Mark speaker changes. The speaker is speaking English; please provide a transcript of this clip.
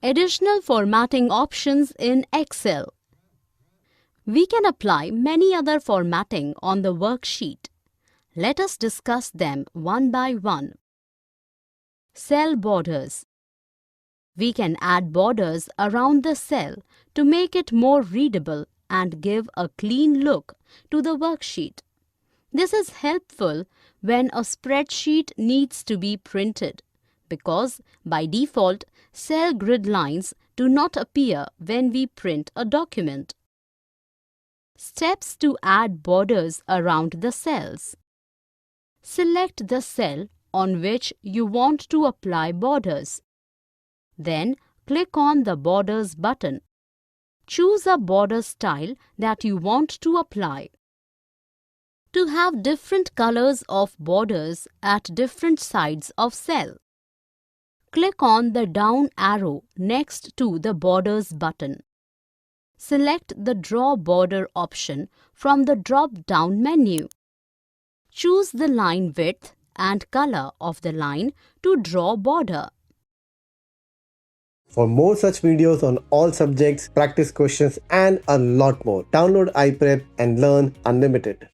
Speaker 1: Additional formatting options in Excel. We can apply many other formatting on the worksheet. Let us discuss them one by one. Cell borders. We can add borders around the cell to make it more readable and give a clean look to the worksheet. This is helpful when a spreadsheet needs to be printed because by default, cell grid lines do not appear when we print a document. Steps to add borders around the cells. Select the cell on which you want to apply borders. Then click on the Borders button. Choose a border style that you want to apply. To have different colors of borders at different sides of cell, click on the down arrow next to the Borders button. Select the Draw Border option from the drop-down menu. Choose the line width and color of the line to draw border.
Speaker 2: For more such videos on all subjects, practice questions and a lot more, download iPrep and learn unlimited.